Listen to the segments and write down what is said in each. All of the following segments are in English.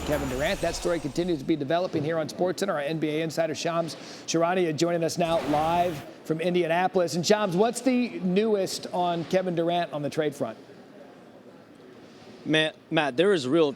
Kevin Durant. That story continues to be developing here on SportsCenter. Our NBA insider Shams Charania joining us now live from Indianapolis. And Shams, what's the newest on Kevin Durant on the trade front? Matt, there is real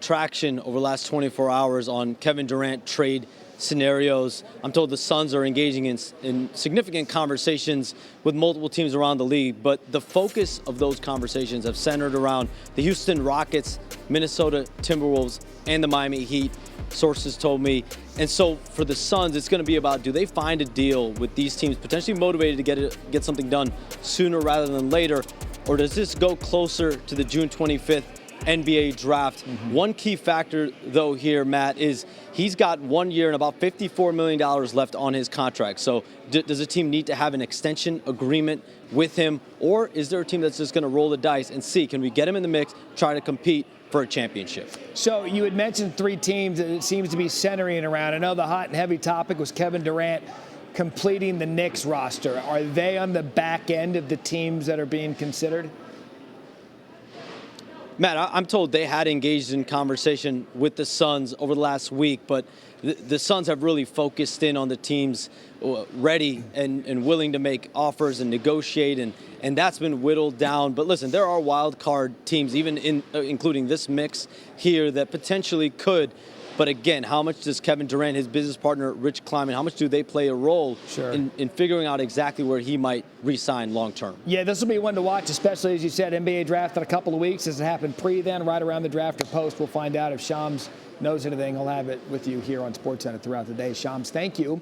traction over the last 24 hours on Kevin Durant trade scenarios. I'm told the Suns are engaging in significant conversations with multiple teams around the league, but the focus of those conversations have centered around the Houston Rockets, Minnesota Timberwolves, and the Miami Heat, sources told me. And so for the Suns, it's going to be about, do they find a deal with these teams potentially motivated to get something done sooner rather than later, or does this go closer to the June 25th NBA draft? One key factor, though, here, Matt, is he's got 1 year and about $54 million left on his contract. So does a team need to have an extension agreement with him, or is there a team that's just going to roll the dice and see, can we get him in the mix, try to compete for a championship? So you had mentioned three teams that it seems to be centering around. I know the hot and heavy topic was Kevin Durant completing the Knicks roster. Are they on the back end of the teams that are being considered? Matt, I'm told they had engaged in conversation with the Suns over the last week, but the Suns have really focused in on the teams ready and willing to make offers and negotiate, and that's been whittled down. But listen, there are wild card teams, even including this mix here, that potentially could. But again, how much does Kevin Durant, his business partner, Rich Kleiman, how much do they play a role in figuring out exactly where he might re-sign long term? Yeah, this will be one to watch, especially, as you said, NBA draft in a couple of weeks. Does it happen pre then, right around the draft, or post? We'll find out. If Shams knows anything, he'll have it with you here on SportsCenter throughout the day. Shams, thank you.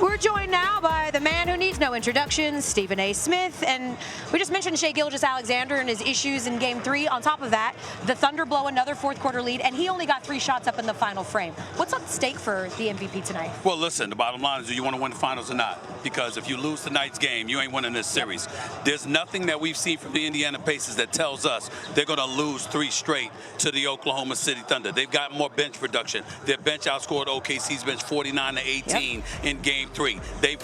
We're joined now by the man who needs no introduction, Stephen A. Smith. And we just mentioned Shai Gilgeous-Alexander and his issues in Game 3. On top of that, the Thunder blow another fourth-quarter lead, and he only got 3 shots up in the final frame. What's at stake for the MVP tonight? Well, listen, the bottom line is, do you want to win the finals or not? Because if you lose tonight's game, you ain't winning this series. There's nothing that we've seen from the Indiana Pacers that tells us they're going to lose 3 straight to the Oklahoma City Thunder. They've got more bench production. Their bench outscored OKC's bench 49-18 in Game 3. They've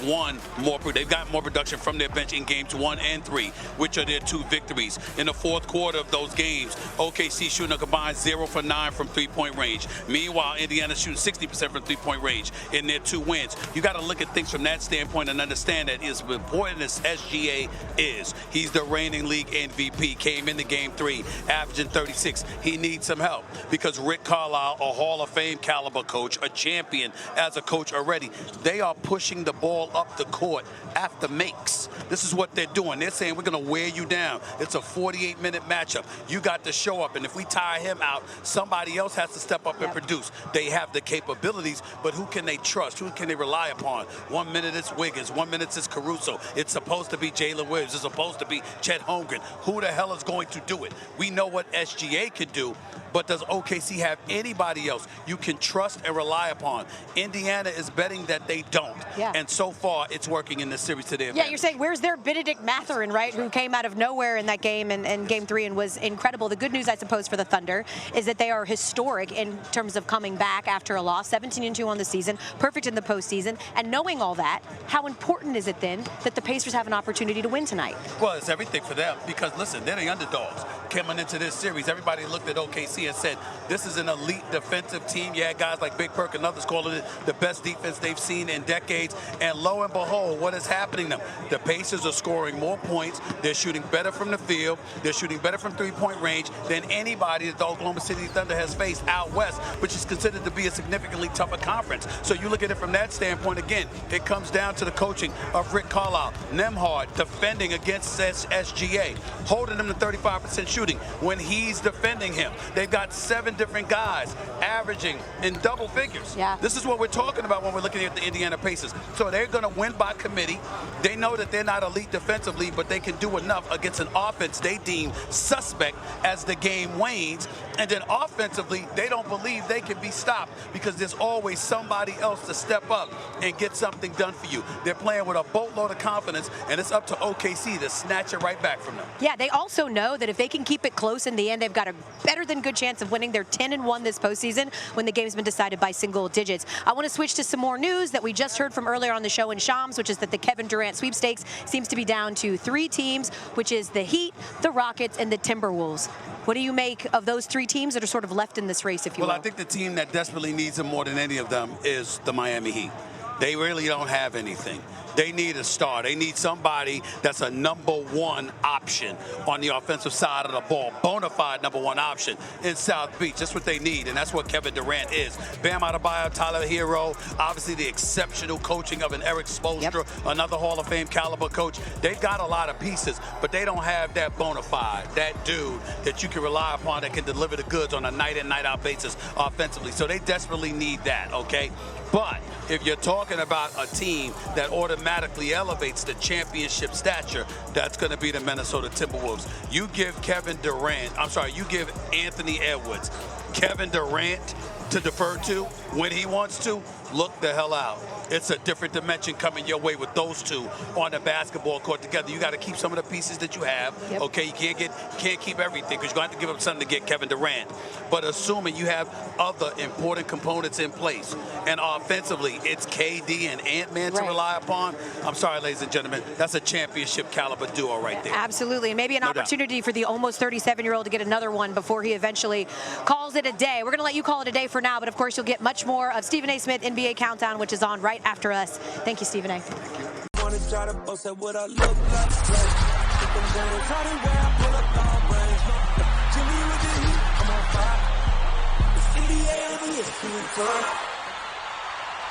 got more production from their bench in Games 1 and 3, which are their 2 victories. In the fourth quarter of those games, OKC shooting a combined 0 for 9 from three-point range. Meanwhile, Indiana shooting 60% from three-point range in their 2 wins. You got to look at things from that standpoint and understand that as important as SGA is, he's the reigning league MVP, came into Game 3 averaging 36. He needs some help because Rick Carlisle, a Hall of Fame caliber coach, a champion as a coach already, they are pushing the ball up the court after makes. This is what they're doing. They're saying, we're going to wear you down. It's a 48-minute matchup. You got to show up, and if we tire him out, somebody else has to step up and produce. They have the capabilities, but who can they trust? Who can they rely upon? 1 minute it's Wiggins, 1 minute it's Caruso. It's supposed to be Jalen Williams. It's supposed to be Chet Holmgren. Who the hell is going to do it? We know what SGA can do, but does OKC have anybody else you can trust and rely upon? Indiana is betting that they don't. And so far, it's working in this series to their advantage. You're saying, where's their Benedict Mathurin, right, who came out of nowhere in that game in Game 3 and was incredible. The good news, I suppose, for the Thunder is that they are historic in terms of coming back after a loss, 17-2 on the season, perfect in the postseason. And knowing all that, how important is it then that the Pacers have an opportunity to win tonight? Well, it's everything for them because, listen, they're the underdogs. Coming into this series, everybody looked at OKC and said, this is an elite defensive team. You had guys like Big Perk and others calling it the best defense they've seen in decades. And lo and behold, what is happening to them? The Pacers are scoring more points. They're shooting better from the field. They're shooting better from three-point range than anybody that the Oklahoma City Thunder has faced out west, which is considered to be a significantly tougher conference. So you look at it from that standpoint, again, it comes down to the coaching of Rick Carlisle. Nembhard defending against SGA, holding him to 35% shooting when he's defending him. They've got 7 different guys averaging in double figures. This is what we're talking about when we're looking at the Indiana Pacers. So they're going to win by committee. They know that they're not elite defensively, but they can do enough against an offense they deem suspect as the game wanes. And then offensively, they don't believe they can be stopped because there's always somebody else to step up and get something done for you. They're playing with a boatload of confidence, and it's up to OKC to snatch it right back from them. Yeah, they also know that if they can keep it close in the end, they've got a better than good chance of winning. They're 10-1 this postseason when the game's been decided by single digits. I want to switch to some more news that we just heard from earlier on the show in Shams, which is that the Kevin Durant sweepstakes seems to be down to 3 teams, which is the Heat, the Rockets, and the Timberwolves. What do you make of those 3 three teams that are sort of left in this race, if you will? Well, I think the team that desperately needs him more than any of them is the Miami Heat. They really don't have anything. They need a star. They need somebody that's a #1 option on the offensive side of the ball, bona fide #1 option in South Beach. That's what they need, and that's what Kevin Durant is. Bam Adebayo, Tyler Hero, obviously the exceptional coaching of an Eric Spoelstra, another Hall of Fame caliber coach. They've got a lot of pieces, but they don't have that bona fide, that dude that you can rely upon that can deliver the goods on a night in, night out basis offensively. So they desperately need that, okay? But if you're talking about a team that automatically elevates the championship stature, that's going to be the Minnesota Timberwolves. You give you give Anthony Edwards, Kevin Durant to defer to when he wants to, look the hell out. It's a different dimension coming your way with those two on the basketball court together. You got to keep some of the pieces that you have. Okay, you can't keep everything because you're going to have to give up something to get Kevin Durant. But assuming you have other important components in place, and offensively, it's KD and Ant-Man to rely upon. I'm sorry, ladies and gentlemen, that's a championship caliber duo right there. Absolutely, and maybe an opportunity for the almost 37-year-old to get another one before he eventually calls it a day. We're going to let you call it a day for now, but of course you'll get much more of Stephen A. Smith NBA Countdown, which is on right after us. Thank you, Stephen A. Thank you. NBA